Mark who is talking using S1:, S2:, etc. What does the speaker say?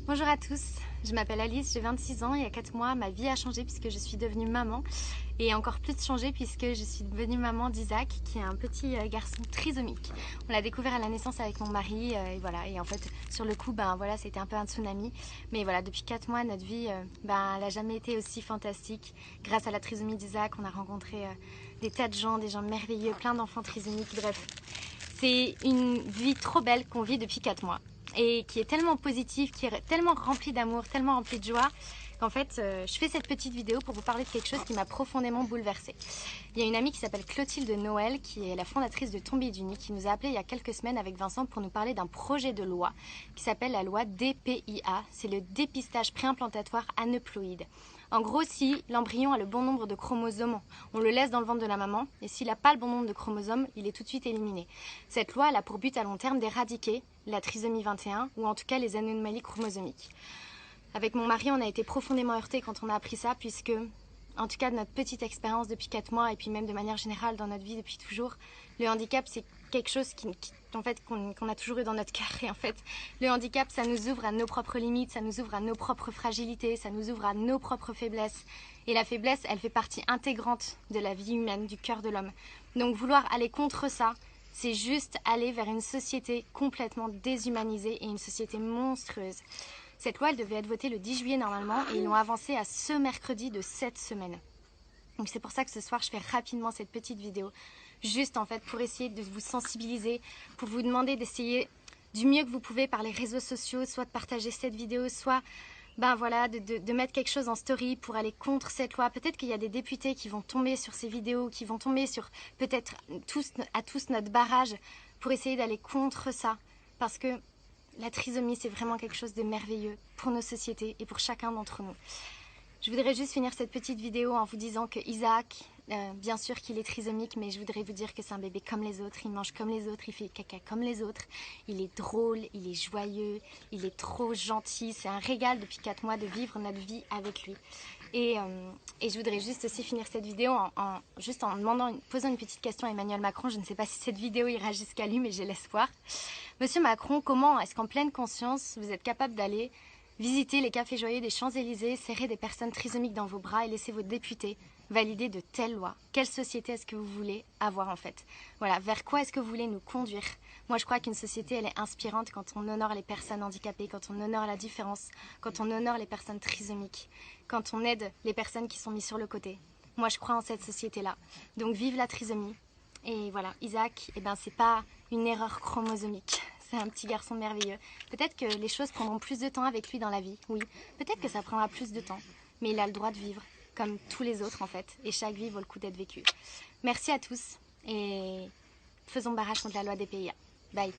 S1: Bonjour à tous, je m'appelle Alice, j'ai 26 ans. Il y a 4 mois, ma vie a changé puisque je suis devenue maman. Et encore plus changé puisque je suis devenue maman d'Isaac, qui est un petit garçon trisomique. On l'a découvert à la naissance avec mon mari, et voilà. Et en fait, sur le coup, voilà, c'était un peu un tsunami. Mais voilà, depuis 4 mois, notre vie, elle n'a jamais été aussi fantastique. Grâce à la trisomie d'Isaac, on a rencontré des tas de gens, des gens merveilleux, plein d'enfants trisomiques, bref. C'est une vie trop belle qu'on vit depuis 4 mois et qui est tellement positive, qui est tellement remplie d'amour, tellement remplie de joie qu'en fait je fais cette petite vidéo pour vous parler de quelque chose qui m'a profondément bouleversée. Il y a une amie qui s'appelle Clotilde Noël, qui est la fondatrice de Tomber d'Uni, qui nous a appelé il y a quelques semaines avec Vincent pour nous parler d'un projet de loi qui s'appelle la loi DPIA, c'est le dépistage préimplantatoire aneuploïde. En gros, si l'embryon a le bon nombre de chromosomes, on le laisse dans le ventre de la maman, et s'il n'a pas le bon nombre de chromosomes, il est tout de suite éliminé. Cette loi elle a pour but à long terme d'éradiquer la trisomie 21, ou en tout cas les anomalies chromosomiques. Avec mon mari, on a été profondément heurtés quand on a appris ça, puisque, en tout cas de notre petite expérience depuis 4 mois, et puis même de manière générale dans notre vie depuis toujours, le handicap c'est quelque chose qu'on a toujours eu dans notre cœur. Et en fait, le handicap, ça nous ouvre à nos propres limites, ça nous ouvre à nos propres fragilités, ça nous ouvre à nos propres faiblesses. Et la faiblesse, elle fait partie intégrante de la vie humaine, du cœur de l'homme. Donc vouloir aller contre ça, c'est juste aller vers une société complètement déshumanisée et une société monstrueuse. Cette loi, elle devait être votée le 10 juillet normalement, et ils l'ont avancée à ce mercredi de cette semaine. Donc c'est pour ça que ce soir, je fais rapidement cette petite vidéo, juste en fait pour essayer de vous sensibiliser, pour vous demander d'essayer du mieux que vous pouvez par les réseaux sociaux, soit de partager cette vidéo, soit voilà, de mettre quelque chose en story pour aller contre cette loi. Peut-être qu'il y a des députés qui vont tomber sur ces vidéos, qui vont tomber sur peut-être à tous notre barrage pour essayer d'aller contre ça. Parce que la trisomie, c'est vraiment quelque chose de merveilleux pour nos sociétés et pour chacun d'entre nous. Je voudrais juste finir cette petite vidéo en vous disant que Isaac, bien sûr qu'il est trisomique, mais je voudrais vous dire que c'est un bébé comme les autres. Il mange comme les autres, il fait caca comme les autres. Il est drôle, il est joyeux, il est trop gentil. C'est un régal depuis 4 mois de vivre notre vie avec lui. Et je voudrais juste aussi finir cette vidéo en posant une petite question à Emmanuel Macron. Je ne sais pas si cette vidéo ira jusqu'à lui, mais j'ai l'espoir. Monsieur Macron, comment est-ce qu'en pleine conscience, vous êtes capable d'aller visiter les cafés joyeux des Champs-Élysées, serrer des personnes trisomiques dans vos bras et laisser vos députés valider de telles lois? Quelle société est-ce que vous voulez avoir en fait? Voilà, vers quoi est-ce que vous voulez nous conduire? Moi je crois qu'une société elle est inspirante quand on honore les personnes handicapées, quand on honore la différence, quand on honore les personnes trisomiques, quand on aide les personnes qui sont mises sur le côté. Moi je crois en cette société-là. Donc vive la trisomie. Et voilà, Isaac, c'est pas une erreur chromosomique. C'est un petit garçon merveilleux. Peut-être que les choses prendront plus de temps avec lui dans la vie, oui. Peut-être que ça prendra plus de temps. Mais il a le droit de vivre, comme tous les autres en fait. Et chaque vie vaut le coup d'être vécue. Merci à tous et faisons barrage contre la loi des PIA. Bye.